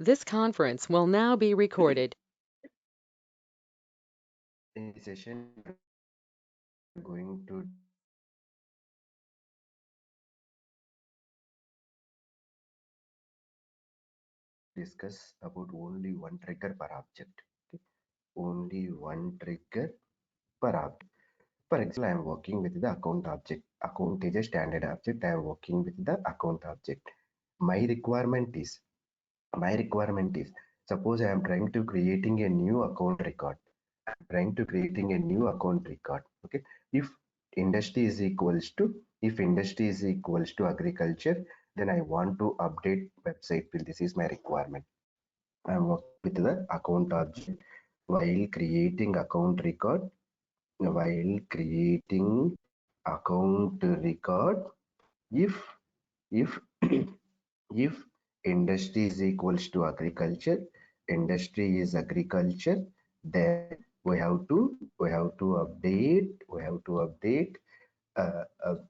This conference will now be recorded. In this session, we're going to discuss about only one trigger per object. Okay? Only one trigger per object. For example, I am working with the account object. Account is a standard object. I am working with the account object. My requirement is suppose I am trying to creating a new account record. I'm trying to creating a new account record. Okay. If industry is equals to agriculture, then I want to update website field. This is my requirement. I'm working with the account object while creating account record. While creating account record, if if if industry is equals to agriculture, then we have to update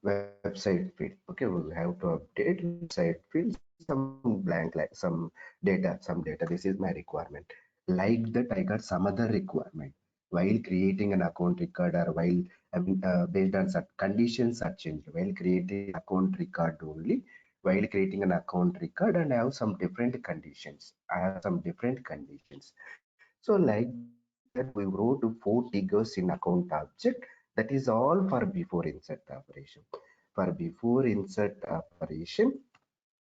website field. Okay, we have to update website field some blank like some data. This is my requirement. Like that, I got some other requirement while creating an account record or while based on such conditions are changed while creating account record only while creating an account record and I have some different conditions. So like that we wrote 4 triggers in account object. That is all for before insert operation. For before insert operation,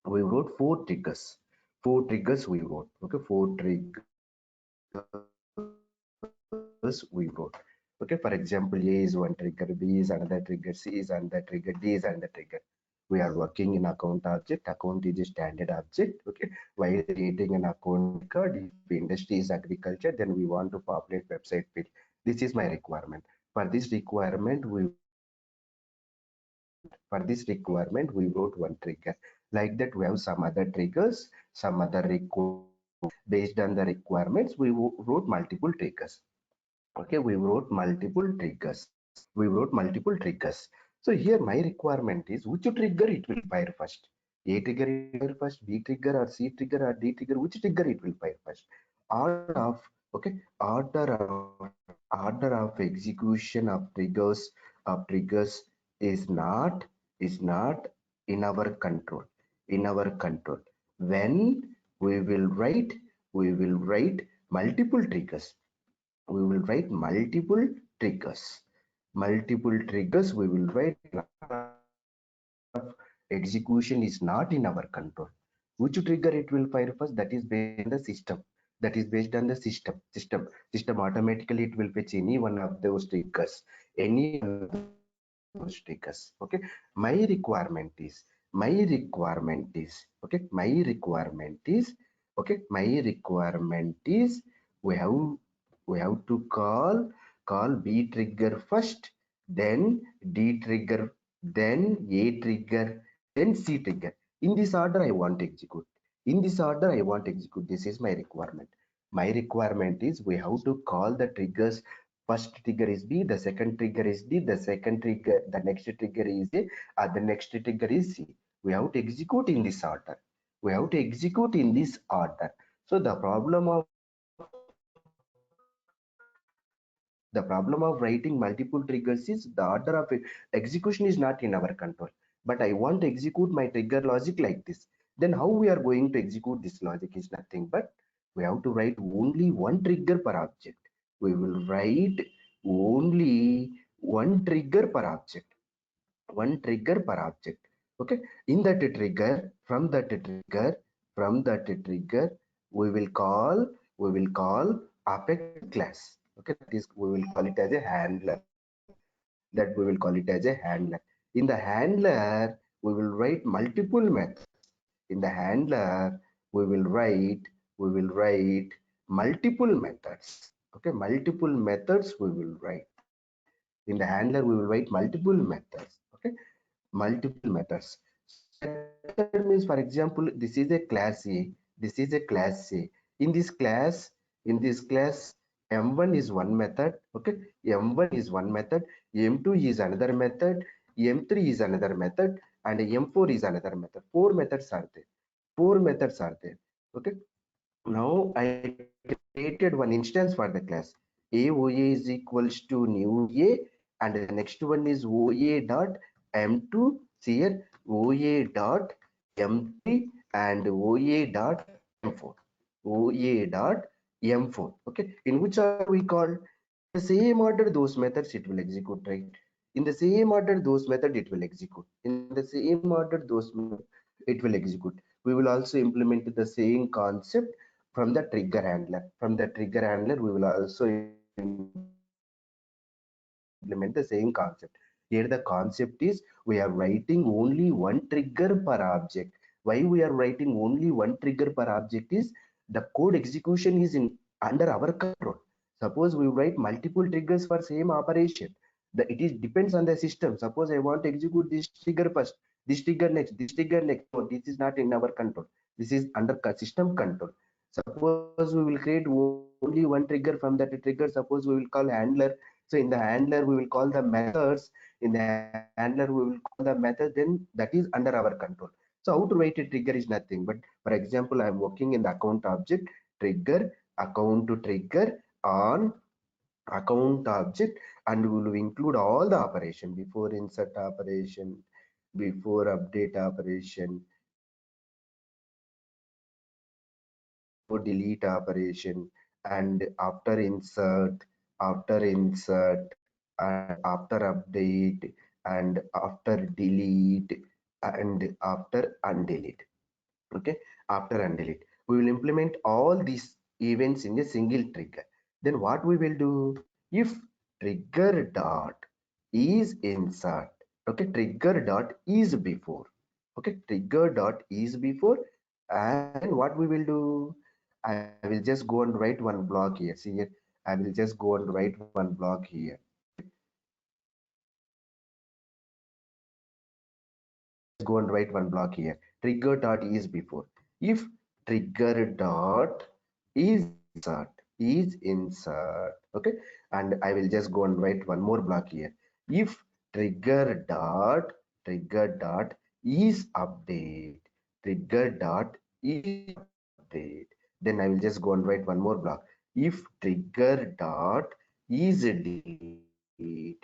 we wrote 4 triggers. 4 triggers we wrote. Okay, 4 triggers we wrote. Okay, for example, A is one trigger, B is another trigger, C is another trigger, D is another trigger. We are working in account object. Account is a standard object. Okay, while creating an account record, if industry is agriculture, then we want to populate website field. This is my requirement. For this requirement, we wrote one trigger. Like that, we have some other triggers, some other requirements. Based on the requirements, we wrote multiple triggers. Okay, we wrote multiple triggers. So here my requirement is which trigger it will fire first. A trigger it will fire first, B trigger or C trigger or D trigger, which trigger it will fire first. Order of okay, order of execution of triggers is not in our control. In our control. When we will write multiple triggers. We will write multiple triggers we will write. Execution is not in our control. Which trigger it will fire first, that is based on the system automatically it will fetch any one of those triggers. Okay, my requirement is we have to call B trigger first, then D trigger, then A trigger, then C trigger. In this order I want to execute. This is my requirement. My requirement is we have to call the triggers. First trigger is B, the second trigger is D, the next trigger is A, the next trigger is C. We have to execute in this order. So the problem of writing multiple triggers is the order of execution is not in our control. But I want to execute my trigger logic like this. Then how we are going to execute this logic is nothing but we have to write only one trigger per object. We will write only one trigger per object. Okay. In that trigger, from that trigger, we will call apex class. Okay, that is we will call it as a handler. In the handler, we will write multiple methods. In the handler, we will write multiple methods. Okay, multiple methods we will write. In the handler, we will write multiple methods. Okay, multiple methods. So method means, for example, this is a class A. In this class, M1 is one method. Okay, M1 is one method. M2 is another method. M3 is another method, and M4 is another method. Four methods are there. Okay, Now I created one instance for the class. AOA is equals to new A, and the next one is OA dot M2. Here OA dot M3 and OA dot M4. OA dot M4. Okay. In which order we call? In the same order those methods it will execute, right? In the same order those method it will execute. In the same order those method it will execute. We will also implement the same concept from the trigger handler. From the trigger handler, we will also implement the same concept. Here, the concept is we are writing only one trigger per object. Why we are writing only one trigger per object is the code execution is in under our control. Suppose we write multiple triggers for same operation. It is depends on the system. Suppose I want to execute this trigger first, this trigger next, this trigger next. No, this is not in our control. This is under system control. Suppose we will create only one trigger from that trigger. Suppose we will call handler. So in the handler we will call the methods. In the handler we will call the method. Then that is under our control. So how to write a trigger is nothing. But for example, I am working in the account object trigger account to trigger on account object, and we will include all the operation before insert operation, before update operation, before update operation, before delete operation, and after insert, and after update, and after delete, and after undelete. Okay, after undelete, we will implement all these events in a single trigger. Then what we will do, if trigger dot is insert, okay, trigger dot is before, okay, trigger dot is before, and then what we will do, I will just go and write one block here. See here, I will just go and write one block here. Okay, I will just go and write one block here. Trigger dot is before. If trigger dot is insert, okay, and I will just go and write one more block here. If trigger dot is update, trigger dot is update, then I will just go and write one more block. If trigger dot is delete.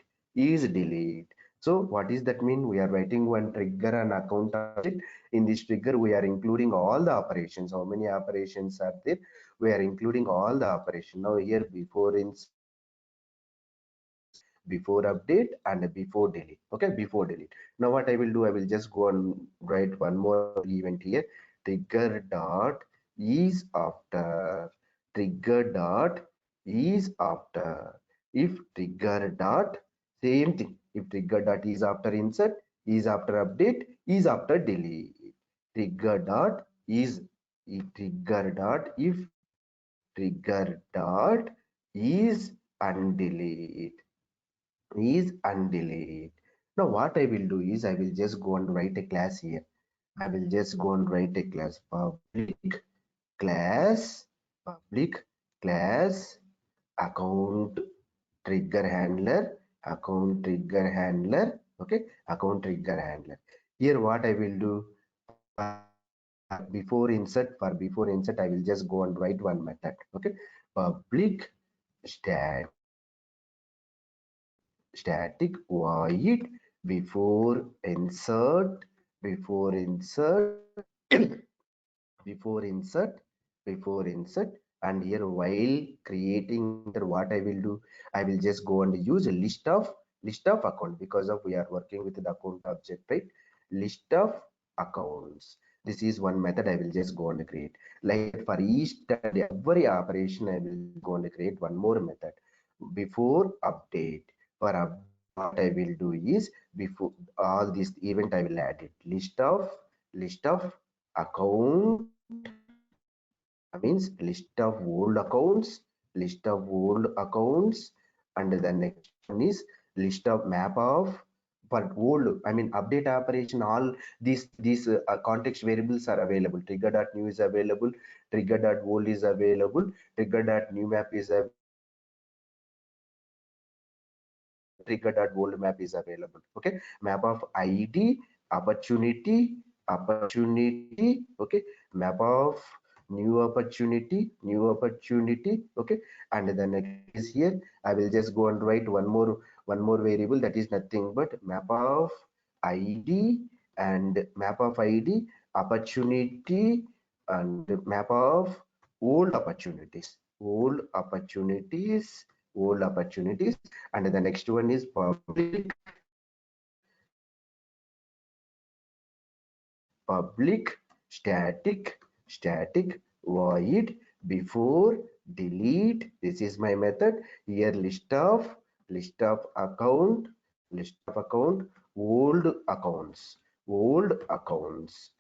So what is that mean? We are writing one trigger and account object. In this trigger, we are including all the operations. How many operations are there? We are including all the operation. Now here before insert, before update, and before delete. Okay, before delete. Now what I will do, I will just go and write one more event here. Trigger dot is after. Trigger dot is after. If trigger dot, same thing. If trigger dot is after insert, is after update, is after delete. Trigger dot is if trigger dot is undelete, now what I will do is I will just go and write a class here. I will just go and write a class, class public class account trigger handler, okay, account trigger handler. Here what I will do, for before insert I will just go and write one method. Okay, public static void before insert, before insert before insert, and here while creating enter, what I will do, I will just go and use a list of account, because of we are working with the account object, right? List of accounts. This is one method I will just go and create. Like that, for each and every operation I will just go and create one more method. Before update, for update what I will do is, before all this event I will add it, list of account, means list of old accounts, and the next one is list of map of, for old, I mean update operation, all these context variables are available. Trigger.new is available, trigger.old is available, trigger.new map is available, trigger.old map is available. Okay, map of id, opportunity, okay, map of new opportunity. Okay, and the next one is here. I will just go and write one more variable, that is nothing but map of id, and map of id opportunity, and map of old opportunities, old opportunities. And the next one is public static void before delete. This is my method. Here list of account old accounts.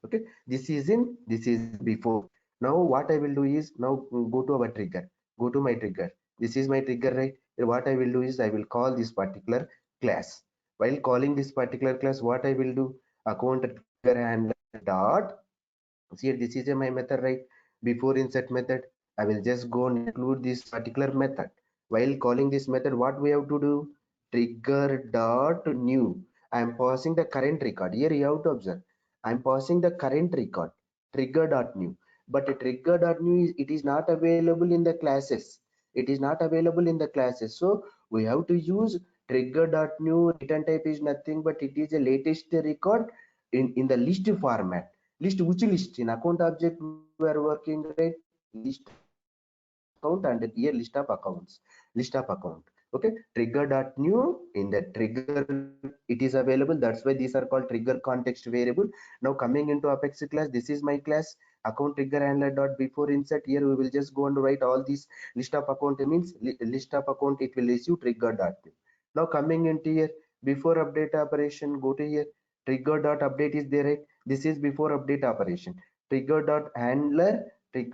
Okay, this is in before. Now what I will do is, now go to our trigger, go to my trigger. This is my trigger, right? What I will do is, I will call this particular class. While calling this particular class, what I will do, account trigger handler dot, see here, this is my method, right? Before insert method, I will just go and include this particular method. While calling this method, what we have to do, trigger dot new. I am passing the current record. Here you have to observe, I am passing the current record, trigger dot new. But trigger dot new is, it is not available in the classes. It is not available in the classes. So we have to use trigger dot new. Return type is nothing but it is a latest record in the list format. List, which list? In account object we are working, right? List of account, and here list of account. Okay, trigger dot new, in the trigger it is available. That's why these are called trigger context variable. Now coming into apex class, this is my class account trigger handler dot before insert. Here we will just go and write all these list of account, means list of account, it will issue trigger dot new. Now coming into here, before update operation, go to here, trigger dot update is there, right? This is before update operation. Trigger dot handler. Here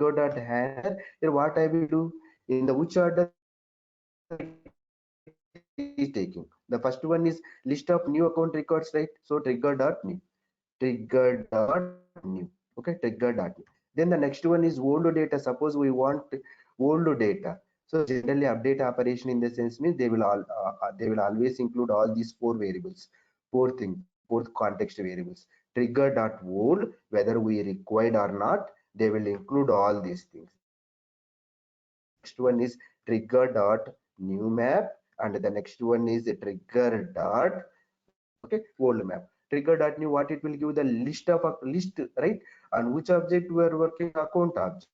what I will do, in the which order it is taking, the first one is list of new account records, right? So trigger dot new. Okay, trigger dot new. Then the next one is old data. Suppose we want old data. So generally update operation in the sense means they will always include all these four variables, four context variables. Trigger.old, whether we required or not, they will include all these things. Then the next one is trigger.new map, and the next one is trigger dot, okay, old map. Trigger.new, what it will give, the list of a list, right? And which object we are working, account object.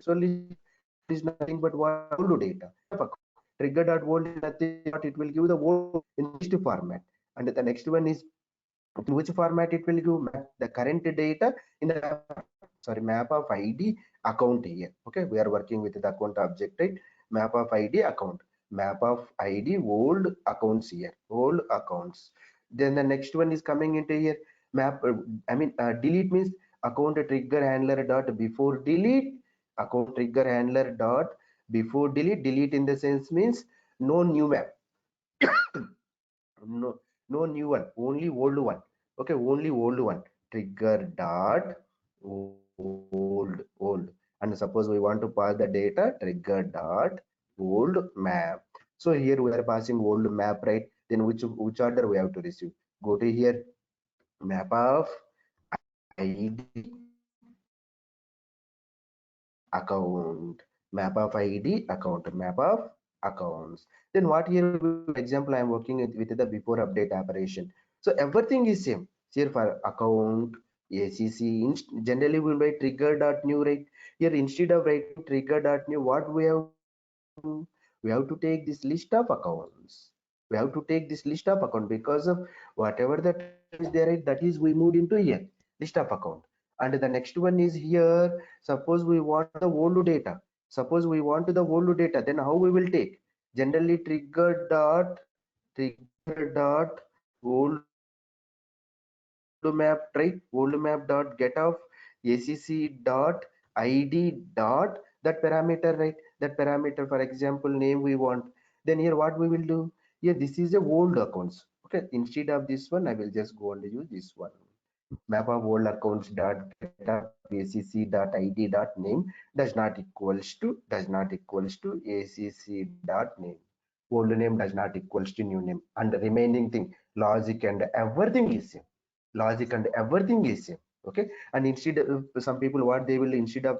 So list of account is nothing but what, old data. So list of account is nothing but what, old data. List of account. Trigger.old is nothing but what, it will give the old in the list format. And the next one is, in which format it will give, map the current data in the map format. Sorry, map of id account here. Okay, we are working with the account object, right? Map of id account, map of id old accounts here, old accounts. Then the next one is coming into here, map delete means account trigger handler dot before delete, account trigger handler dot before delete. Delete in the sense means no new map, no, no new one, only old one. Okay, only old one. Trigger dot old. And suppose we want to pass the data, trigger dot old map. So here we are passing old map, right? Then which order we have to receive, go to here, map of id account, map of id account, map of accounts. Then what here we will do, for example, I am working with the before update operation. So everything is same here for account acc. Generally we will write trigger dot new, right? Here instead of writing trigger dot new, what we have to do, we have to take this list of accounts. We have to take this list of account, because of whatever the transaction is there, right? That is we moved into here, list of account. And the next one is here, suppose we want the old data. Suppose we want the old data, then how we will take? Generally trigger dot old map, right? Old map dot get of acc dot id dot that parameter, right? That parameter, for example, name we want. Then here what we will do, here this is a old accounts. Okay, instead of this one, I will just go and use this one, map of old accounts dot get of acc dot id dot name does not equals to acc dot name. Old name does not equals to new name, and the remaining thing, logic and everything is same. Logic and everything is same. Okay, and instead of some people what they will instead of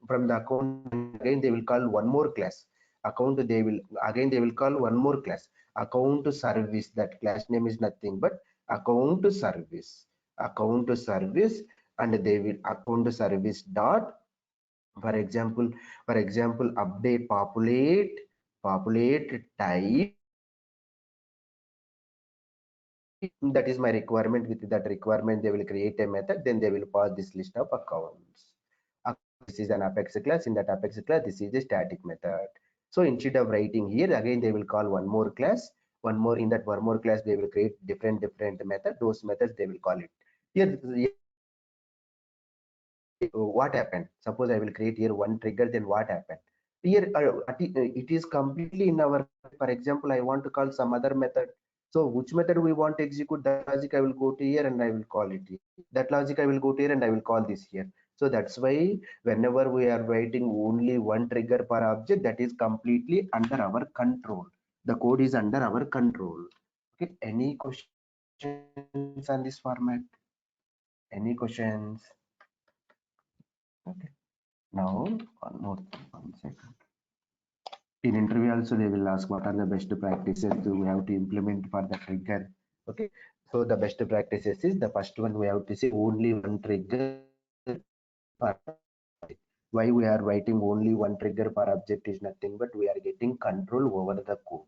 from the account again they will call one more class account, they will again they will call one more class account service. That class name is nothing but account service, account service, and they will account service dot, for example, update populate type, that is my requirement. With that requirement they will create a method, then they will pass this list of accounts. This is an apex class. In that apex class this is a static method. So instead of writing here again they will call one more class, one more. In that one more class they will create different method. Those methods they will call it here. What happened, suppose I will create here one trigger, then what happened here, it is completely in our, for example I want to call some other method. So which method we want to execute, that logic I will go to here and I will call it here. That logic I will go to here and I will call this here. So that's why whenever we are writing only one trigger per object, that is completely under our control. The code is under our control. Okay, any questions on this format? Any questions? Okay. Now, one more thing, 1 second. In interview also they will ask what are the best practices we have to implement for the trigger. Okay. So the best practices is the first one, we have to say only one trigger per object. Why we are writing only one trigger per object is nothing but we are getting control over the code.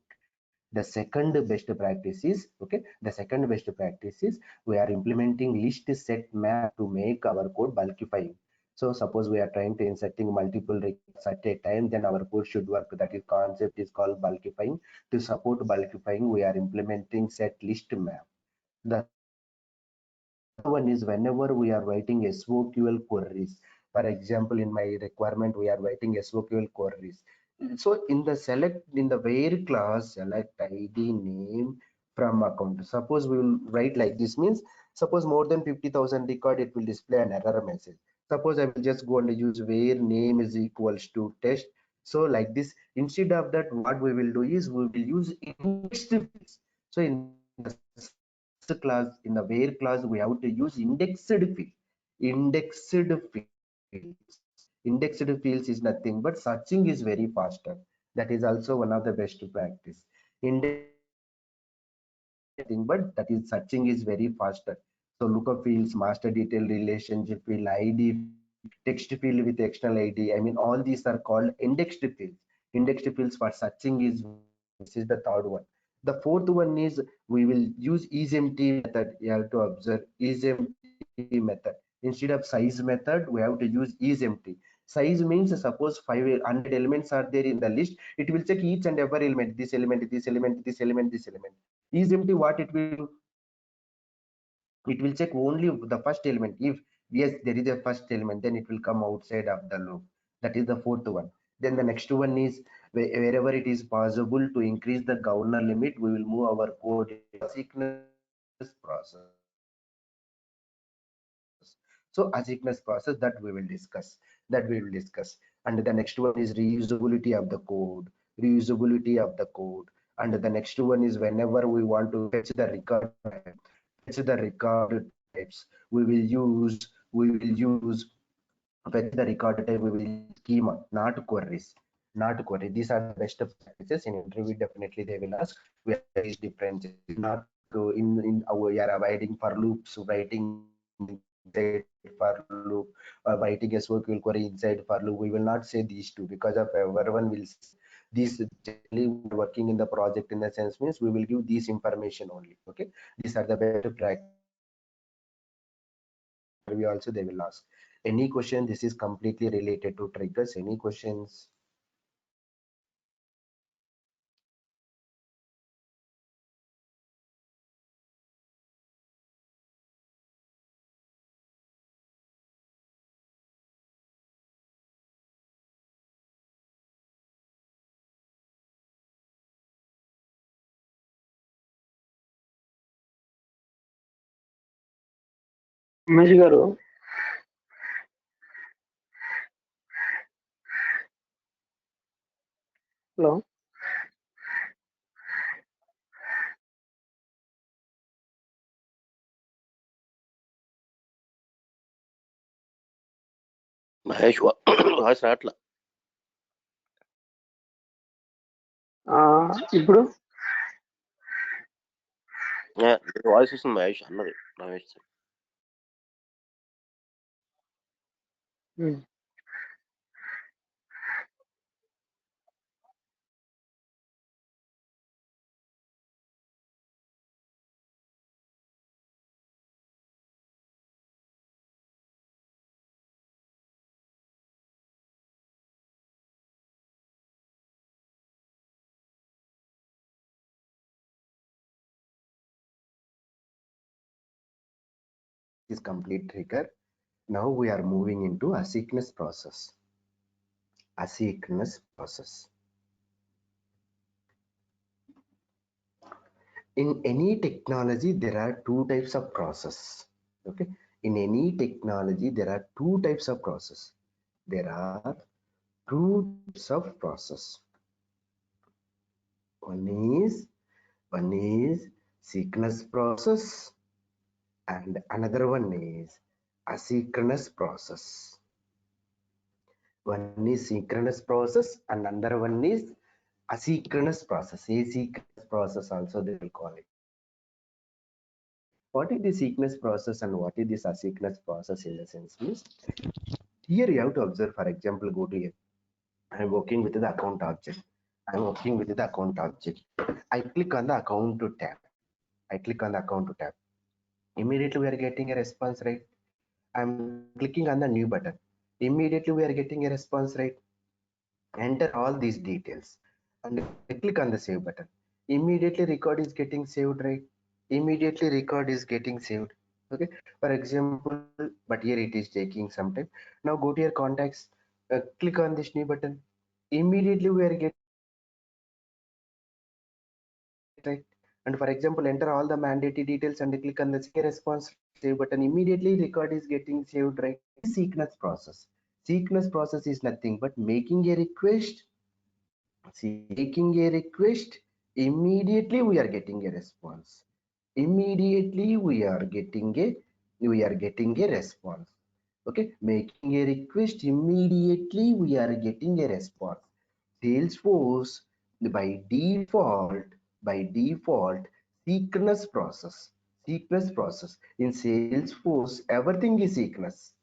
The second best practice is, okay, the second best practice is we are implementing list set map to make our code bulkifying. So suppose we are trying to inserting multiple records at a time, then our code should work. That is concept is called bulkifying. To support bulkifying we are implementing set list map. The third one is whenever we are writing SOQL queries. For example, in my requirement, we are writing SOQL queries. So in the select, in the where class, select ID name from account. Suppose we will write like this, means suppose more than 50,000 record, it will display an error message. Suppose I will just go and use where name is equals to test. So like this, instead of that, what we will do is we will use indexed fields. So in the class, in the where class, we have to use indexed fields. Indexed fields is nothing but searching is very faster. That is also one of the best practice. Indexed thing, but that is searching is very faster. So lookup fields, master detail, relationship field, ID, text field with external ID. I mean, all these are called indexed fields. Indexed fields for searching is very fast. This is the third one. The fourth one is we will use isempty method. You have to observe isempty method. Instead of size method, we have to use isempty. Size means suppose 500 elements are there in the list. It will check each and every element. This element, this element, this element, this element. Isempty, what it will do? It will check only the first element. If yes, there is a first element, then it will come outside of the loop. That is the fourth one. Then the next one is wherever it is possible to increase the governor limit, we will move our code into asynchronous process. So asynchronous process that we will discuss, and the next one is reusability of the code, reusability of the code. And the next one is whenever we want to fetch the record type, fetch the record types, we will use schema, not queries. Not query. These are the best practices. In interview, definitely they will ask. We have these differences. We will not go in our, we are avoiding for loops, writing inside for loop, writing a SQL query inside for loop. We will not say these two because of everyone will say these. Generally we are working in the project in the sense means we will give these information only. Okay, these are the best practices. In interview also they will ask. Any question? This is completely related to triggers. Any questions? Umesh garu, hello. Mahesh voice రావట్లా. ఇప్పుడు voice వస్తుంది మహేష్ అన్నది Ramesh. Is complete trigger. Now we are moving into asynchronous process. Asynchronous process. In any technology, there are two types of process. Okay. In any technology, there are two types of process. There are two types of process. One is synchronous process, and another one is asynchronous process. One is synchronous process and another one is asynchronous process. Asynchronous process also they will call it. What is the synchronous process and what is this asynchronous process in the sense means? Here you have to observe, for example, go to here. I am working with the account object. I am working with the account object. I click on the account tab. I click on the account tab. Immediately we are getting a response, right? I'm clicking on the new button. Immediately we are getting a response, right? Enter all these details and click on the save button. Immediately record is getting saved, right? Immediately record is getting saved. Okay, for example, but here it is taking some time. Now go to your contacts, click on this new button. Immediately we are getting a response, right? And for example, enter all the mandatory details and click on the response save button. Immediately record is getting saved, right? Sequence process. Sequence process is nothing but making a request. See, making a request, immediately we are getting a response. Immediately we are getting a response. Okay, making a request, immediately we are getting a response. Salesforce by default, synchronous process. Synchronous process. In Salesforce, everything is synchronous.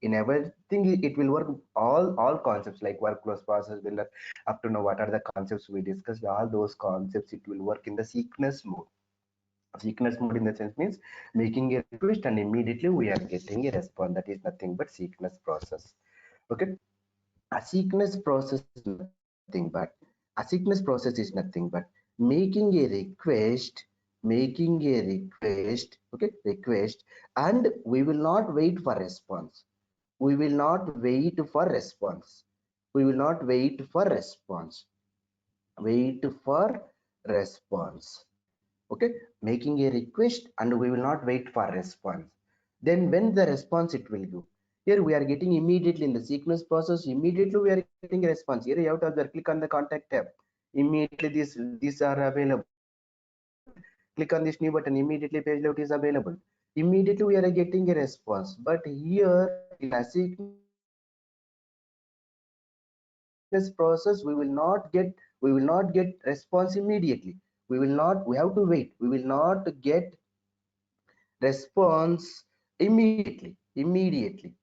In everything it will work all concepts like workflows, process builder. Up to now, what are the concepts we discussed? All those concepts it will work in the sequence mode. Sequence mode in the sense means making a request and immediately we are getting a response. That is nothing but sequence process. Okay, a sequence process is nothing but making a request, okay, request, and we will not wait for response. We will not wait for response. We will not wait for response. Wait for response. Okay, making a request and we will not wait for response. Then when the response it will give. Here we are getting immediately in the sequence process. Immediately we are getting a response. Here you have to observe, click on the contact tab. Immediately these are available. Click on this new button. Immediately page layout is available. Immediately we are getting a response. But here in asynchronous process we will not get response immediately. We have to wait. We will not get response immediately.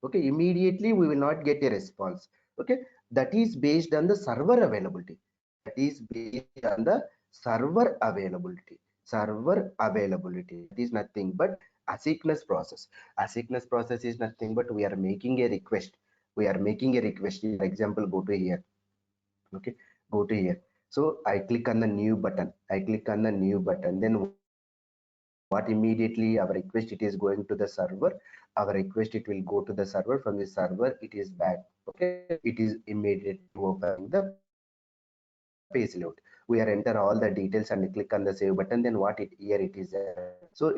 Okay, immediately we will not get a response. Okay, that is based on the server availability. That is based on the server availability. That is nothing but asynchronous process. Asynchronous process is nothing but we are making a request. For example, go to here. Okay, go to here. So I click on the new button. Then what immediately our request it is going to the server. Our request it will go to the server. From the server it is back. Okay, it is immediately opening the page layout. We are enter all the details and click on the save button. Then what it here it is error. So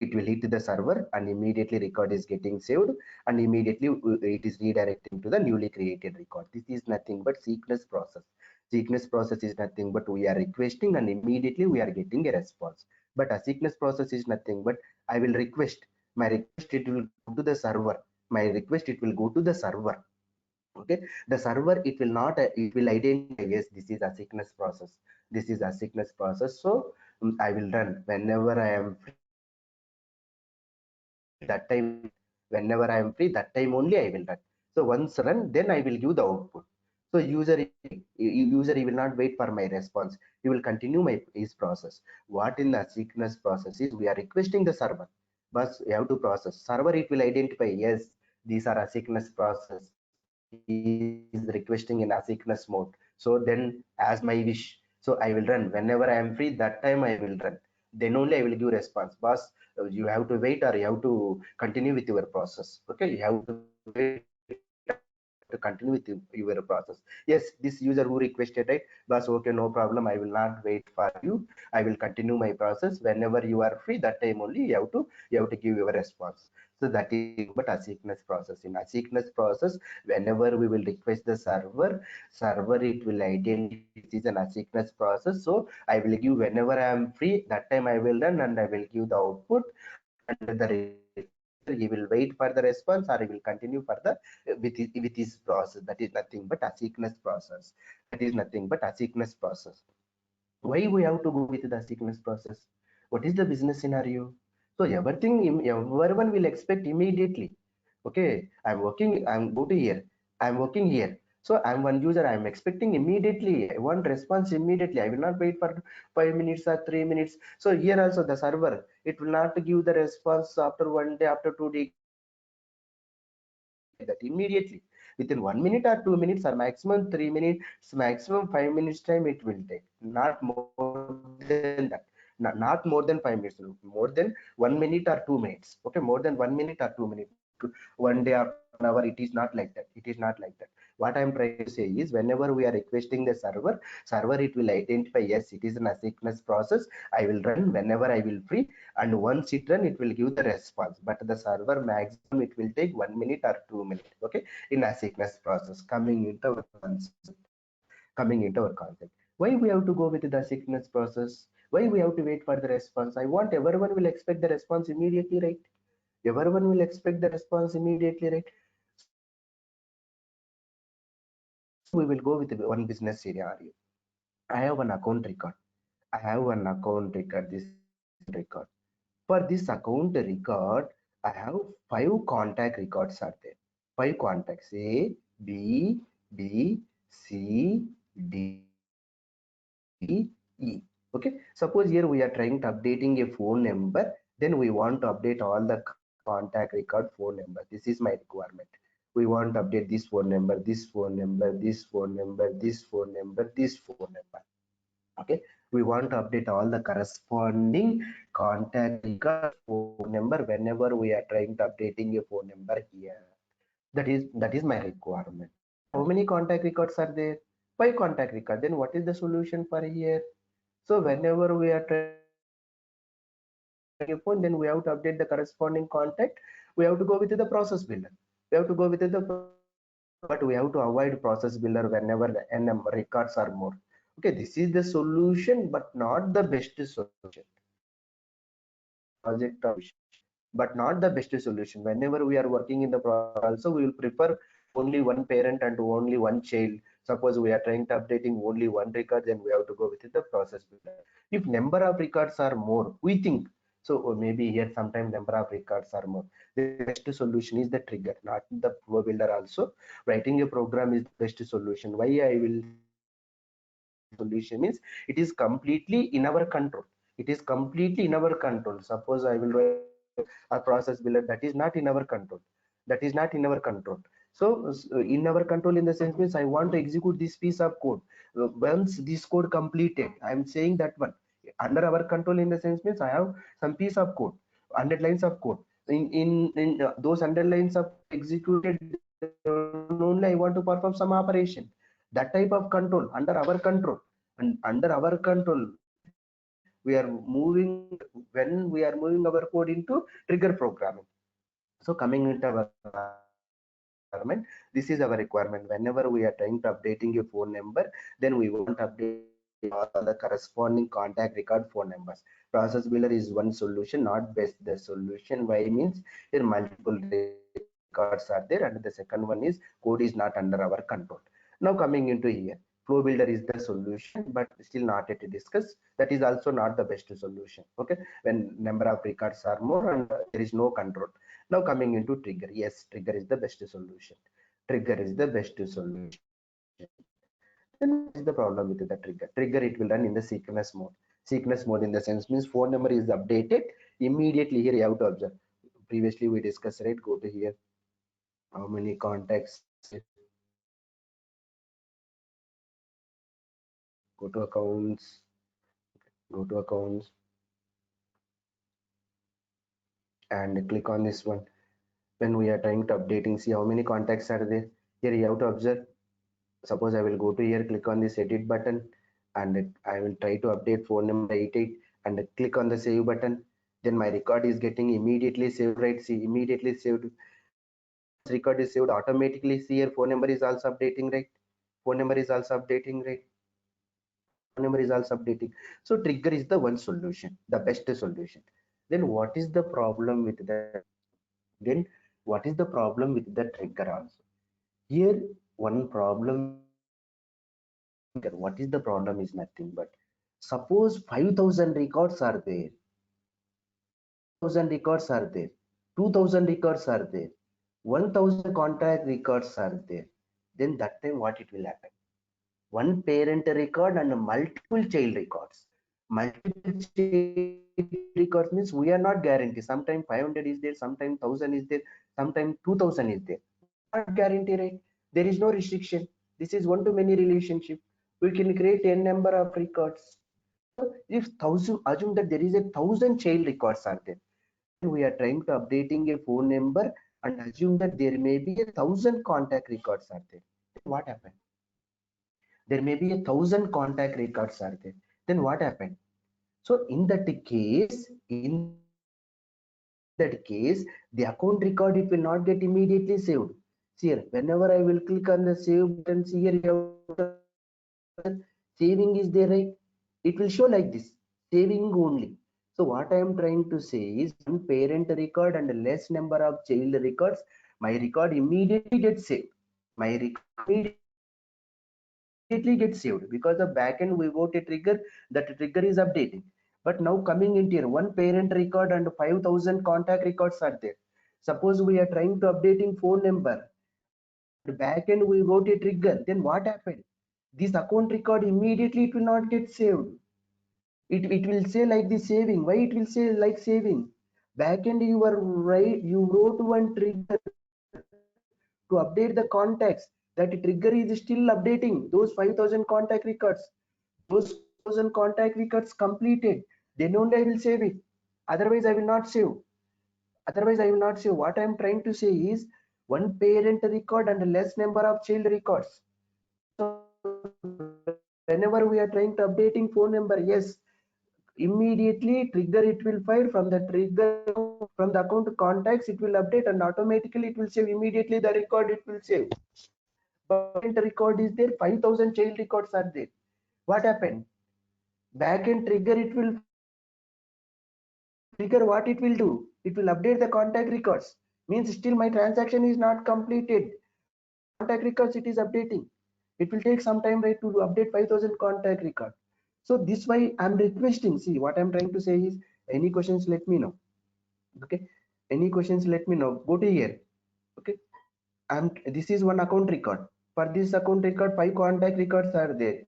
it will hit the server and immediately record is getting saved and immediately it is redirecting to the newly created record. This is nothing but sequence process. Sequence process is nothing but we are requesting and immediately we are getting a response. But asynchronous process is nothing but I will request. My request it will go to the server. My request it will go to the server. Okay, the server it will not it will identify, yes, this is asynchronous process, this is asynchronous process. So I will run whenever I am free, that time only, whenever I am free, that time only I will run. So once run, then I will give the output. So user he will not wait for my response, he will continue his process. What in the asynchronous process is, we are requesting the server, but we have to process. Server it will identify, yes, these are asynchronous process, he is requesting in asynchronous mode, so then as my wish, so I will run whenever I am free, that time I will run, then only I will give response. Boss, you have to wait, or you have to continue with your process. Okay, you have to wait, or you have to continue with your process. Yes, this user who requested, right, boss, okay, no problem, I will not wait for you, I will continue my process. Whenever you are free, that time only you have to give your response. So that is nothing but asynchronous process. In asynchronous process, whenever we will request the server it will identify this is an asynchronous process, so I will give whenever I am free, that time I will run and I will give the output, and the requester he will wait for the response, or he will continue for the with his process. That is nothing but asynchronous process. That is nothing but asynchronous process. Why we have to go with the asynchronous process? What is the business scenario? So everything, everyone will expect immediately. Okay, I'm go to here, I'm working here, so I'm one user, I'm expecting immediately, I want response immediately, I will not wait for 5 minutes or 3 minutes. So here also the server it will not give the response after 1 day, after 2 day, it will give the response immediately. Within 1 minute or 2 minutes, or maximum 3 minutes, maximum 5 minutes time it will take, not more than that. Not more than 5 minutes, more than 1 minute or 2 minutes. Okay, more than 1 minute or 2 minutes, not 1 day after 1 hour. It is not like that, it is not like that. What I'm trying to say is, whenever we are requesting the server it will identify, yes, it is an asynchronous process, I will run whenever I will free, and once it run it will give the response. But the server maximum it will take 1 minute or 2 minutes. Okay, in asynchronous process. Coming into our concept, why we have to go with the asynchronous process? Why we have to wait for the response? I want everyone will expect the response immediately, right? Everyone will expect the response immediately, right? So now we will go with one business scenario. I have an account record. I have an account record. This is my account record. For this account record, I have 5 contact records are there. 5 contacts: A, B, B, C, D, E. Okay. Suppose here we are trying to updating a phone number. Then we want to update all the contact record phone number. This is my requirement. We want to update this phone number, this phone number, this phone number, this phone number, this phone number. Okay, we want to update all the corresponding contact record phone number whenever we are trying to updating a phone number here. That is my requirement. So how many contact records are there? 5 contact record. Then what is the solution for here? So whenever we are trying to updating a phone, then we have to update the corresponding contact. We have to go with the process builder. We have to go with the process builder, but we have to avoid process builder whenever the NM records are more. Okay, this is the solution, but not the best solution. This is the project solution, but not the best solution. Whenever we are working in the project also, we will prefer only one parent and only one child. Suppose we are trying to updating only one record, then we have to go with the process builder. If number of records are more, we think, so maybe here sometimes number of records are more, then the best solution is the trigger, not the flow builder. Also, writing a program is the best solution. Why I will say it is the best solution means, it is completely in our control. It is completely in our control. Suppose I will write a process builder, that is not in our control. That is not in our control. So in our control in the sense means, I want to execute this piece of code. Once this code completed, I am saying that one under our control in the sense means, I have some piece of code, 100 lines of code. In those 100 lines of code executed, only I want to perform some operation. That type of control under our control, and under our control when we are moving our code into trigger programming. So coming into our requirement, this is our requirement. Whenever we are trying to updating a phone number, then we want to update all the corresponding contact record phone numbers. Process builder is one solution, not best the solution. Why means there multiple records are there, and the second one is code is not under our control. Now coming into here, flow builder is the solution, but still not yet discussed. That is also not the best solution. Okay, when number of records are more and there is no control. Now coming into trigger, yes, trigger is the best solution. Trigger is the best solution. Then what is the problem with the trigger? Trigger, it will run in the sequence mode. Sequence mode in the sense means phone number is updated immediately. Here you have to observe. Previously we discussed, right? Go to here. How many contacts are there? Go to accounts. Go to accounts and click on this one. When we are trying to updating, see how many contacts are there. Here you have to observe. Suppose I will go to here, click on this edit button, and I will try to update phone number 88 and click on the save button. Then my record is getting immediately saved, right? See, immediately saved. Once record is saved, automatically see here phone number is also updating, right? Phone number is also updating, right? Phone number is also updating. So trigger is the one solution, the best solution. Then what is the problem with the trigger? Then what is the problem with the trigger also? Here one problem with the trigger. What is the problem is nothing but, suppose 5,000 records are there, 1000 records are there, 2000 records are there, 1000 contract records are there. Then that time what it will happen? One parent record and multiple child records. Multiple child records means we are not guaranteed. Sometimes 500 is there, sometimes 1000 is there, sometimes 2000 is there. We are not guaranteed, right? There is no restriction. This is one to many relationship. We can create a number of records. So if thousand, assume that there is a 1000 child records are there. Then we are trying to updating a phone number and assume that there may be a 1000 contact records are there. Then what happened? There may be a 1000 contact records are there. Then what happened? So in that case, the account record, it will not get immediately saved. See here, whenever I will click on the save button, see here you have to observe, saving is there, right? It will show like this, saving only. So what I am trying to say is, one parent record and less number of child records, my record immediately gets saved. My record immediately gets saved because the backend we got a trigger, that trigger is updating. But now coming into here, one parent record and 5,000 contact records are there. Suppose we are trying to updating phone number and backend we got a trigger. Then what happened? This account record immediately it will not get saved. It will say like the saving. Why it will say like saving? Backend you are right, you wrote one trigger to update the contacts. That trigger is still updating those 5,000 contact records. Those 5,000 contact records completed. Then only I will save it. Otherwise, I will not save. Otherwise, I will not save. What I am trying to say is, one parent record and less number of child records. So whenever we are trying to updating phone number, yes, immediately trigger it will fire from the trigger, from the account contacts it will update and automatically it will save immediately the record it will save. But backend record is there, 5,000 child records are there. What happened? Backend trigger it will fire. Trigger what it will do? It will update the contact records. Means still my transaction is not completed. My contact records it is updating. It will take some time, right, to update 5,000 contact record. So this why I'm requesting. See what I'm trying to say is, any questions let me know. Okay, any questions let me know. Go to here. Okay, this is one account record. For this account record, 5 contact records are there.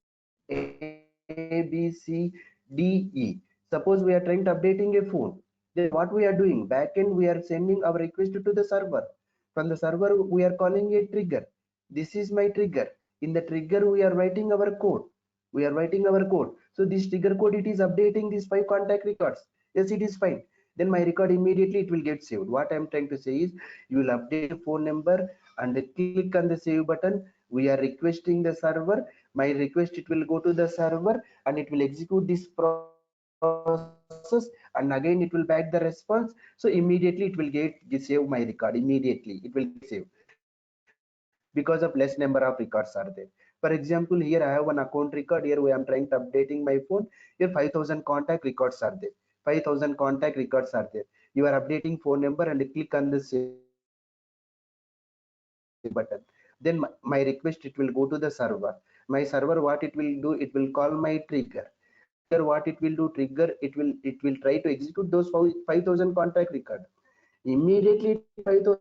A, B, C, D, E. Suppose we are trying to updating a phone. Then what we are doing? Backend we are sending our request to the server. From the server we are calling a trigger. This is my trigger. In the trigger we are writing our code. We are writing our code. So this trigger code it is updating these 5 contact records. Yes, it is fine. Then my record immediately it will get saved. What I am trying to say is, you will update the phone number and click on the save button. We are requesting the server. My request it will go to the server and it will execute this process, and again it will back the response. So immediately it will get save my record. Immediately it will get saved because of less number of records are there. So this is the problem. For example, here I have one account record. Here we am trying to updating my phone. Here 5,000 contact records are there. 5,000 contact records are there. You are updating phone number and click on the save button. Then my request, it will go to the server. My server, what it will do, it will call my trigger. Trigger, what it will do, trigger, it will try to execute those 5,000 contact record. Immediately it will take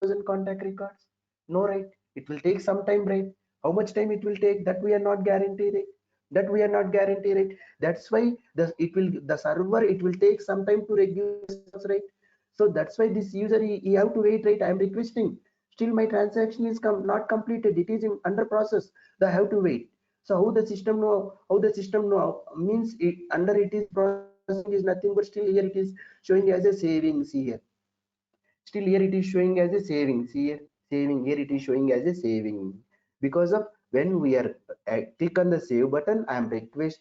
5,000 contact records? No, right? It will take some time, right? How much time it will take? That we are not guaranteed, right? That we are not guaranteed, right? That's why the server, it will take some time to review the response, right? So that's why this user, he have to wait, right? I am requesting. Still my transaction is not completed. It is in under process. They have to wait. So how the system know? How the system know? Means under it is processing is nothing but still here it is showing as a savings here. Still here it is showing as a savings here. Saving here it is showing as a saving. Because of when we are click on the save button, I am requesting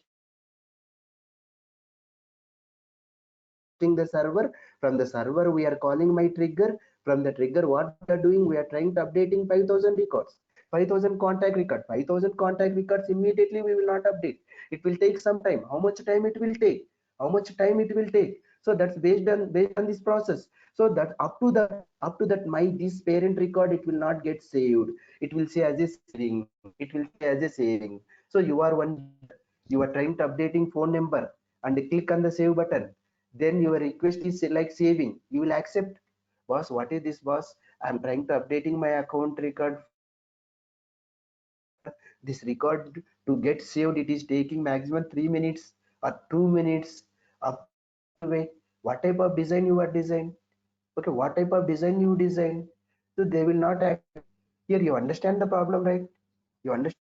the server. From the server we are calling my trigger. From the trigger we are calling my trigger. From the trigger what we are doing, we are trying to updating 5,000 records. 5,000 contact record. 5,000 contact records immediately we will not update. It will take some time. How much time it will take? How much time it will take? So that's based on this process. So that up to that my this parent record, it will not get saved. It will say as a saving. It will say as a saving. So you are one user, you are trying to updating phone number and click on the save button. Then your request is like saving. You will accept. Boss, what is this, boss? I'm trying to updating my account record for this record to get saved. It is taking maximum 3 minutes or 2 minutes. Up to that you have to wait. What type of design you are designed? Okay, what type of design you designed? So they will not accept. Here you understand the problem, right? You understand the problem, right?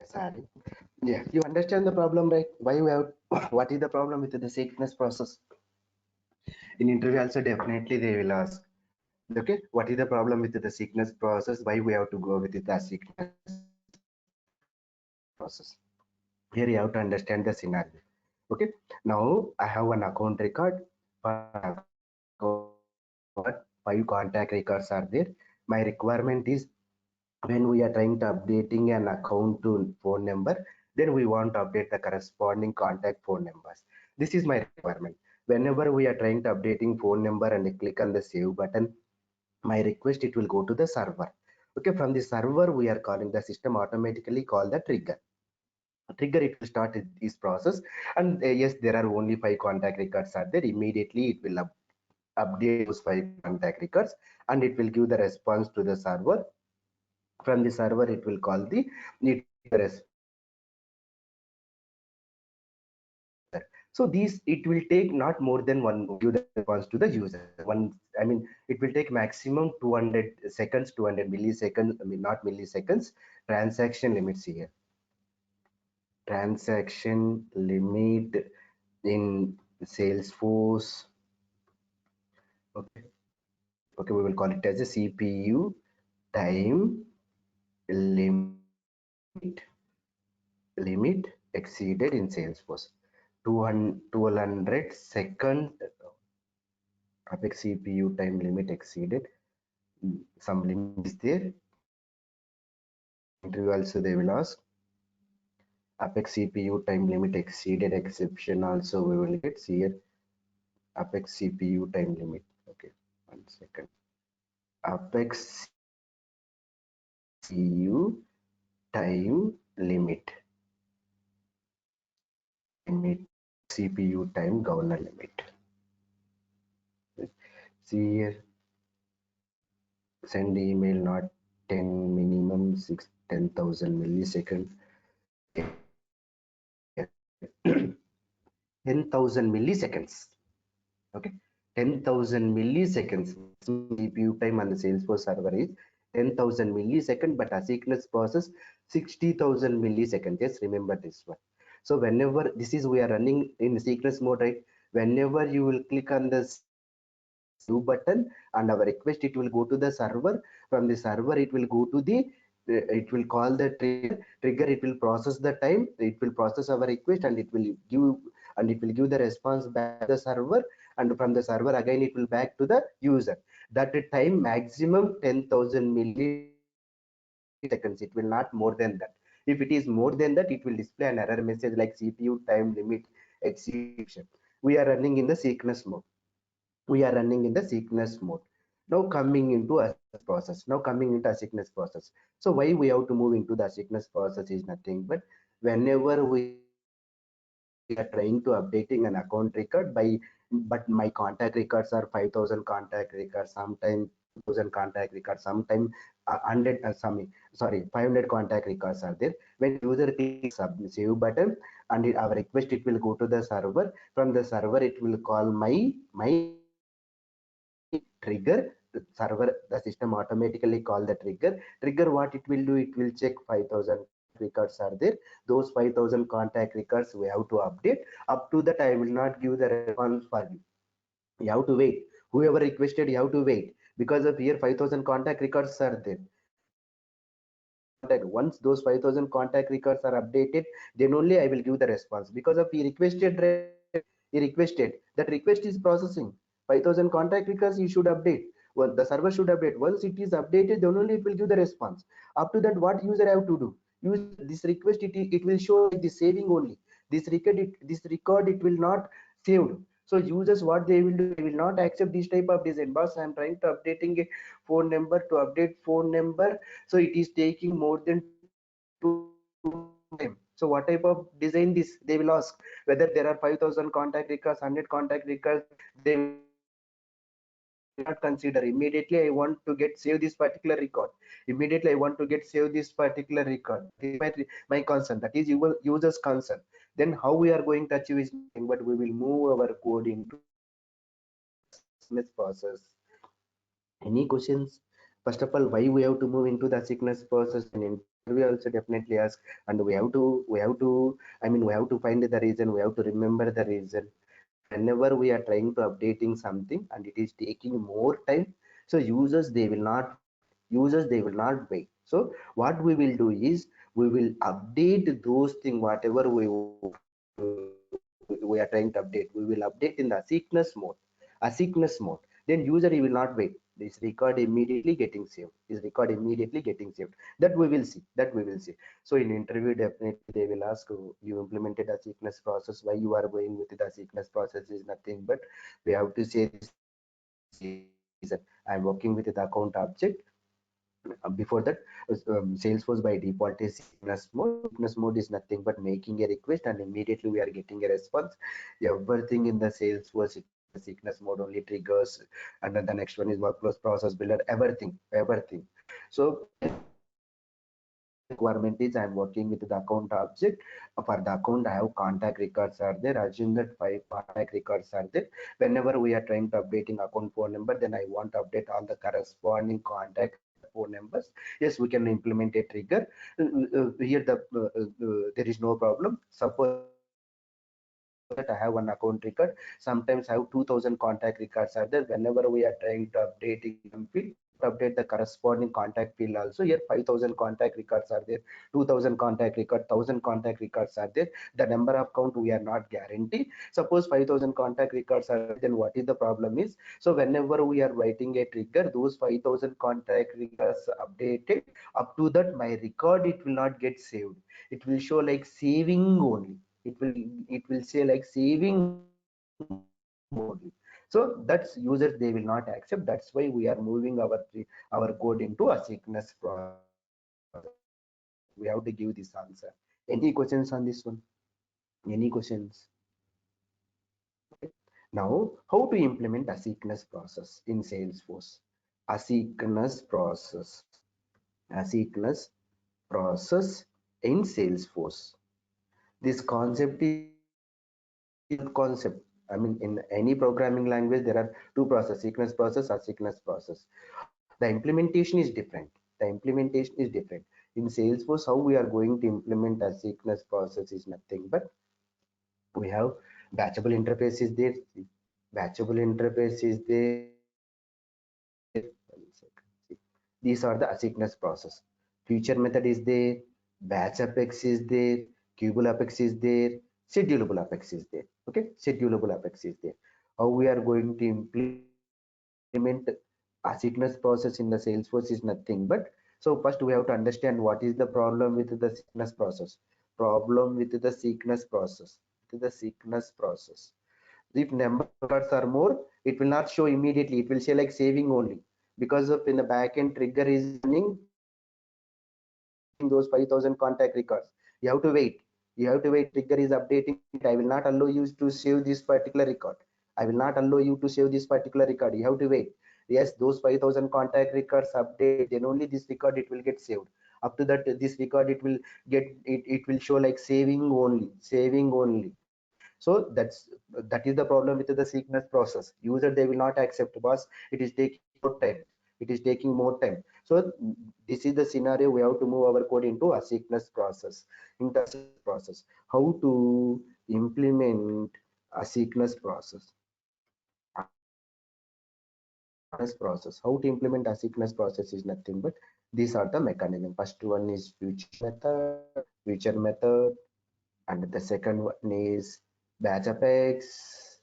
Sorry. Yeah, you understand the problem, right? Why we have what is the problem with the sickness process? In interview also definitely they will ask. Okay, what is the problem with the sickness process? Why we have to go with the sickness process? Here you have to understand the scenario. Okay, now I have an account record. For my account record, what 5 contact records are there? My requirement is when we are trying to updating an account to phone number, then we want to update the corresponding contact phone numbers. This is my requirement. Whenever we are trying to updating phone number and click on the save button, my request, it will go to the server. Okay, from the server we are calling, the system automatically call the trigger. Trigger, it will start this process. And yes, there are only 5 contact records are there. Immediately it will update those 5 contact records and it will give the response to the server. From the server it will call the, it will give the response to the user. So these, it will take not more than one give the response to the user. One, I mean, it will take maximum 200 seconds, 200 milliseconds, I mean not milliseconds. Transaction limits here. Transaction limit in Salesforce. Okay, okay, we will call it as a CPU time limit exceeded in Salesforce. 200 seconds. Apex CPU time limit exceeded. Some limit is there. In interview also they will ask. Apex CPU time limit exceeded exception also we will get here. Apex CPU time limit. Okay, 1 second. Apex CPU time limit. Apex CPU time governor limit. See here, send email not 10 minimum 6 10,000 millisecond. Here 10,000 milliseconds. Okay, 10,000 milliseconds maximum CPU time on the Salesforce server is 10,000 millisecond, but asynchronous process 60,000 milliseconds. Just remember this one. So whenever this is we are running in synchronous mode, right? Whenever you will click on the save button and our request, it will go to the server. From the server it will go to the it will call the trigger, it will process the time, it will process our request, and it will give the response back to the server, and from the server again it will back to the user. That time maximum 10,000 milliseconds, it will not more than that. If it is more than that, it will display an error message like CPU time limit exceeded. We are running in the synchronous mode. We are running in the synchronous mode. Now coming into asynchronous process. Now coming into asynchronous process. So why we have to move into the asynchronous process is nothing but whenever we are trying to updating an account record by, but my contact records are 5,000 contact records, sometime 2,000 contact records, sometime 500 contact records are there. When user clicks save button and our request, it will go to the server. From the server it will call my trigger. The server, the system automatically call the trigger. What it will do, it will check 5,000 contact records are there. Those 5,000 contact records we have to update. Up to that I will not give the response for you. You have to wait. Whoever requested, you have to wait, because of here 5,000 contact records are there. Those 5,000 contact, once those 5,000 contact records are updated, then only I will give the response, because of he requested, right? He requested, that request is processing. 5,000 contact records you should update. Well, the server should update. Once it is updated, then only it will give the response. Up to that, what user have to do? User, this request, it will show like the saving only. This record it will not saved. So users, what they will do, they will not accept this type of design. Boss, I'm trying to updating a phone number to update phone number, so it is taking more than 2 minutes time. So what type of design this, they will ask. Whether there are 5,000 contact records, 100 contact records, they will not consider. Immediately I want to get save this particular record. Immediately I want to get save this particular record. That is my concern. That is your user's concern. Then how we are going to achieve is nothing but we will move our code into the asynchronous process. Any questions? First of all, why we have to move into the asynchronous process? In interview also definitely ask, and we have to find the reason, we have to remember the reason. So whenever we are trying to updating something and it is taking more time, so users they will not wait. Users they will not wait. So what we will do is we will update those things whatever we are trying to update. We will update in the asynchronous mode. Asynchronous mode. Then user he will not wait. This record immediately getting saved. This record immediately getting saved. That we will see. That we will see. So in interview definitely they will ask, you implemented a asynchronous process. Why you are going with the asynchronous process is nothing but we have to say this reason. I'm working with the account object. Before that, Salesforce by default is synchronous mode. Synchronous mode is nothing but making a request and immediately we are getting a response. Everything in the Salesforce, it is in the synchronous mode, only triggers, and then the next one is workflows, process builder, everything. So here the requirement is I'm working with the account object. For the account I have contact records are there. Assume that 5 contact records are there. Whenever we are trying to updating account phone number, then I want to update all the corresponding contact record phone numbers. Yes, we can implement a trigger. Here there is no problem. Suppose that I have one account record. Sometimes I have 2,000 contact records are there. Whenever we are trying to updating some field, update the corresponding contact field also. Here 5,000 contact records are there, 2,000 contact record, 1,000 contact records are there. The number of count we are not guarantee. Suppose 5,000 contact records are there, then what is the problem is, so whenever we are writing a trigger, those 5,000 contact records updated, up to that my record it will not get saved. It will show like saving only. It will say like saving only. So that's users they will not accept. That's why we are moving our code into asynchronous process. We have to give this answer. Any questions on this one? Any questions? Now, how to implement asynchronous process in Salesforce? Asynchronous process. Asynchronous process in Salesforce. This concept is a concept. I mean, in any programming language, there are two processes: sequence process, asynchronous process. The implementation is different. The implementation is different. In Salesforce, how we are going to implement asynchronous process is nothing but we have batchable interface is there. Batchable interface is there. These are the asynchronous process. Future method is there. Batch apex is there. Queuable apex is there. Schedulable apex is there. Okay, schedulable apex is there. How we are going to implement asynchronous process in the Salesforce is nothing but, so first we have to understand what is the problem with the sequence process. Problem with the sequence process. With the sequence process. If number of records are more, it will not show immediately. It will say like saving only, because of in the backend trigger is running those 5,000 contact records. You have to wait. You have to wait. Trigger is updating the date. I will not allow you to save this particular record. I will not allow you to save this particular record. You have to wait. Yes, those 5,000 contact records updated, then only this record it will get saved. Up to that, this record it will get it will show like saving only, saving only. So that is the problem with the sequence process. User they will not accept, because it is taking more time. It is taking more time. So this is the scenario. We have to move our code into asynchronous process. Into asynchronous process. How to implement asynchronous process? Asynchronous process. How to implement asynchronous process is nothing but these are the mechanism. First one is future method, and the second one is batch apex.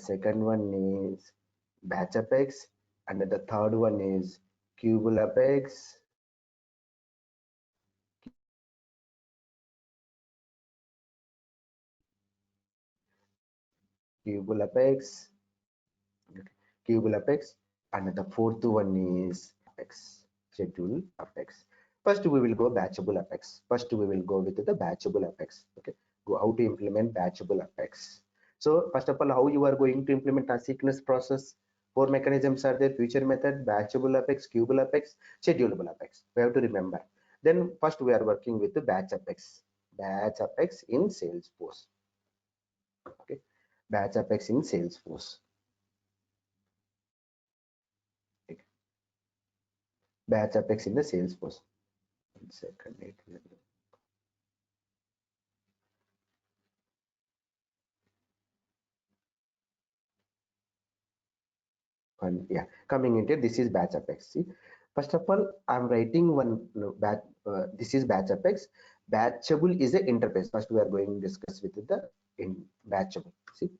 Second one is batch apex, and the third one is queuable apex. Queuable apex, queuable apex, and the fourth one is apex, schedule apex. First we will go batchable apex. First we will go with the batchable apex. Okay, go how to implement batchable apex. So first of all, how you are going to implement asynchronous process? Four mechanisms are there: future method, batchable apex, queuable apex, schedulable apex. We have to remember. Then first we are working with the batch apex. Batch apex in Salesforce. Okay, batch apex in Salesforce. Okay. Batch apex in the Salesforce. 1 second. And yeah, coming into this is batch apex. See, first of all, I'm writing one batch. This is batch apex. Batchable is an interface. First, we are going to discuss with the in batchable. See,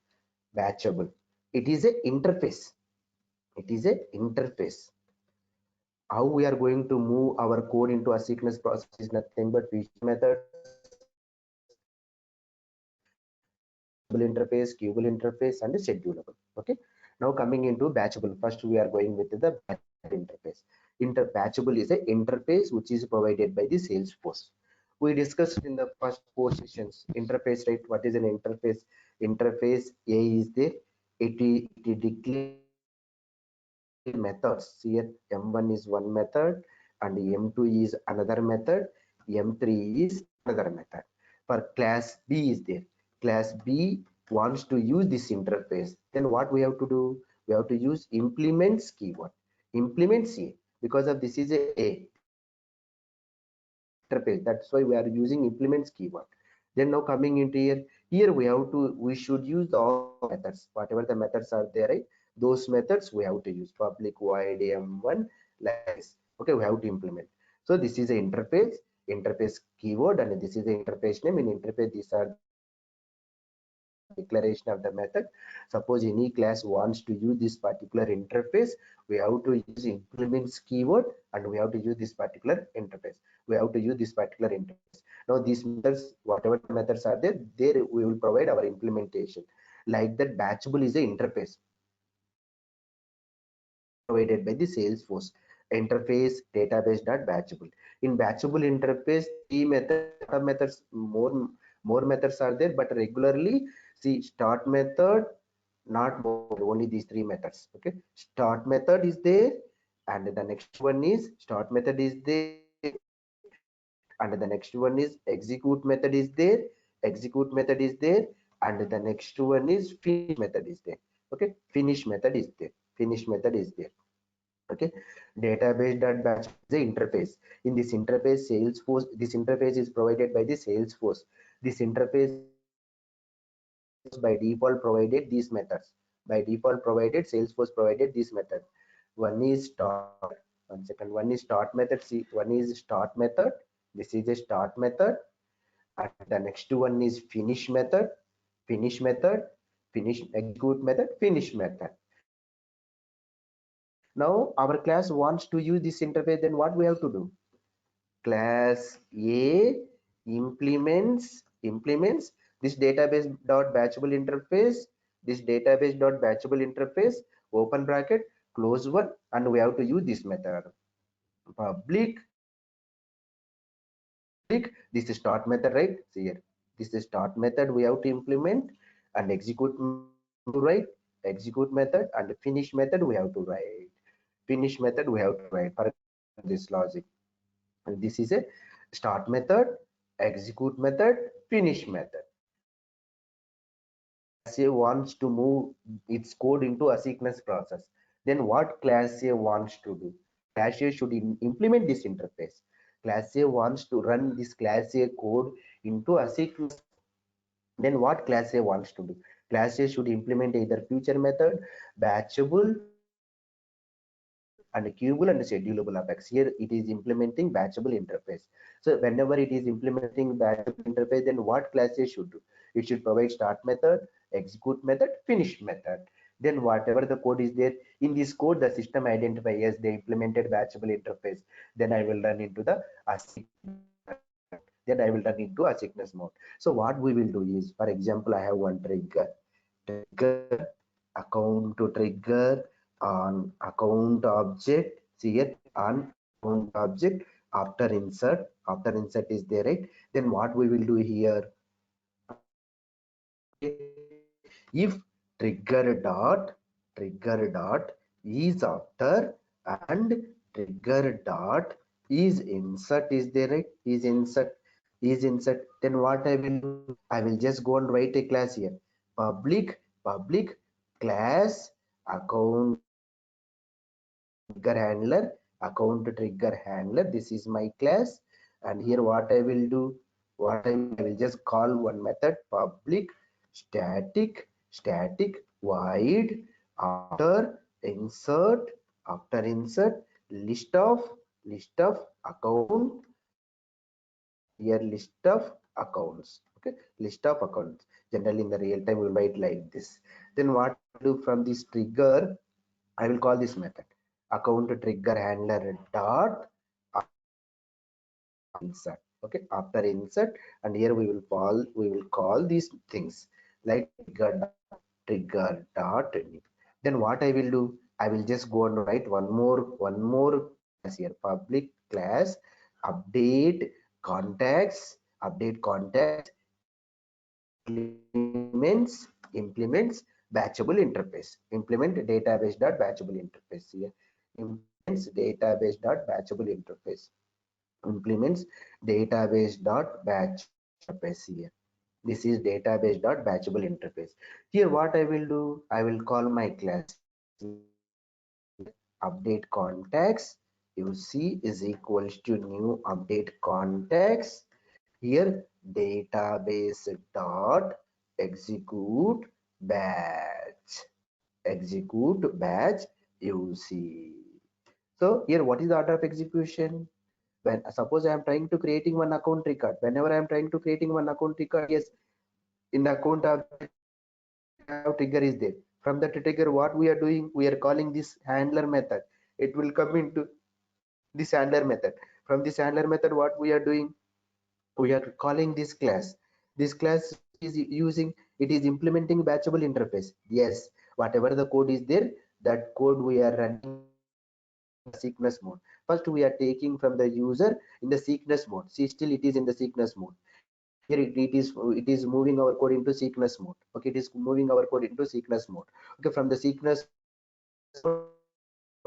batchable. It is a interface. It is a interface. How we are going to move our code into asynchronous process is nothing but future methods, batchable interface, queuable interface, and schedulable. Okay. Now coming into batchable, first we are going with the batchable interface. Batchable is a interface which is provided by the Salesforce. We discussed in the first four sessions interface, right? What is an interface? Interface A is there. It declares methods. Here M1 is one method, and M2 is another method, M3 is another method. For class B is there. Class B wants to use this interface. Then what we have to do? We have to use implements keyword. Implements A, because of this is a interface. That's why we are using implements keyword. Then now coming into here we should use all methods, whatever the methods are there, right? Those methods we have to use public void m1 like this. Okay, we have to implement. So this is a interface keyword, and this is the interface name. In interface, these are declaration of the method. Suppose any class wants to use this particular interface, we have to use implements keyword, and we have to use this particular interface. We have to use this particular interface. Now these methods, whatever the methods are there, there we will provide our implementation. Like that, batchable is the interface provided by the Salesforce interface database.batchable. In batchable interface, three methods, lot of methods, more methods are there, but regularly see start method, not more, only these three methods. Okay, start method is there, and the next one is start method is there, and the next one is execute method is there, execute method is there, and the next one is finish method is there. Okay, finish method is there, finish method is there. Okay, database.batch is the interface. In this interface, Salesforce, this interface is provided by the Salesforce. This interface by default provided these methods. By default provided, Salesforce provided these methods. One is start method. One second. One is start method. See, one is start method. This is a start method, and the next one is finish method. Finish method. Finish execute method. Finish method. Now our class wants to use this interface. Then what we have to do? Class A implements this database.batchable interface, this database.batchable interface, open bracket, close one, and we have to use this method. Public, this is start method, right? See here, this is start method we have to implement, and execute to write, execute method, and finish method we have to write. Finish method we have to write for this logic. And this is a start method, execute method, finish method. Class A wants to move its code into asynchronous process. Then what class A wants to do? Class A should implement this interface. Class A wants to run this class A code into asynchronous. Then what class A wants to do? Class A should implement either future method, batchable, and queuable and schedulable apex. Here it is implementing batchable interface. So whenever it is implementing batchable interface, then what class A should do? It should provide start method, execute method, finish method. Then whatever the code is there, in this code the system identify as the implemented batchable interface. Then I will run into the async. Then I will run into asynchronous mode. So what we will do is, for example, I have one trigger account to trigger on account object. See here, on account object, after insert is there, right? Then what we will do here, if trigger dot is after, and trigger dot is insert is there, right? Is insert, then what I will do, I will just go and write a class here, public class account trigger handler, account trigger handler. This is my class, and here what I will do, I will just call one method, public static void after insert list of account, here list of accounts. Okay, list of accounts. Generally in the real time we will write like this. Then what I do from this trigger, I will call this method account trigger handler dot insert. Okay, after insert, and here we will call these things like trigger dot new. Then what I will do, I will just go and write one more class here, public class update contacts implements batchable interface, implement database.batchable interface here, implements database.batchable interface, implements database.batch interface here. This is database.batchable interface. Here what I will do, I will call my class update contacts, you see, is equals to new update contacts. Here database dot execute batch, you see. So here, what is the order of execution? When suppose I am trying to creating one account record, whenever I am trying to creating one account record, yes, in the account object we have trigger is there. From that trigger, what we are doing, we are calling this handler method. It will come into this handler method. From this handler method, what we are doing, we are calling this class. This class is using, it is implementing batchable interface. Yes, whatever the code is there, that code we are running in the sequence mode. First we are taking from the user in the sequence mode. See, still it is in the sequence mode. Here it is moving our code into sequence mode. Okay, it is moving our code into sequence mode. Okay, from the sequence mode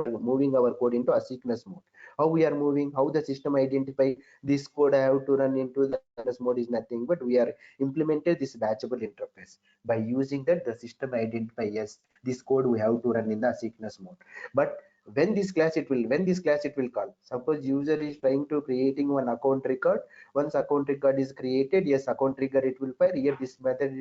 we are moving our code into asynchronous mode. How we are moving, how the system identify this code I have to run into the asynchronous mode is nothing but we are implemented this batchable interface. By using that, the system identify, yes, this code we have to run in the asynchronous mode. But when this class it will call, suppose user is trying to creating one account record. Once account record is created, yes, account trigger it will fire. Here this method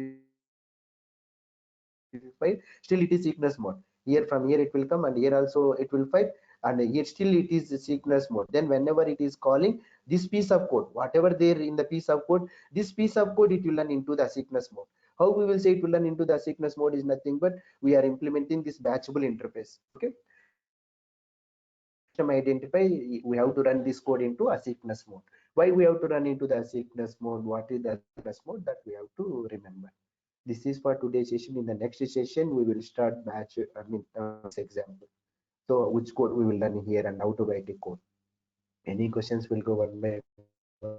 it will fire. Still it is sequence mode. Here from here it will come, and here also it will fire, and here still it is sequence mode. Then whenever it is calling this piece of code, whatever there in the piece of code, this piece of code it will run into the sequence mode. How we will say it will run into the sequence mode is nothing but we are implementing this batchable interface. Okay, by using that, the system identify we have to run this code into asynchronous mode. Why we have to run into the asynchronous mode? What is the asynchronous mode? That we have to remember. This is for today's session. In the next session we will start this example. So which code we will run here and how to write a code. Any questions will go one by one.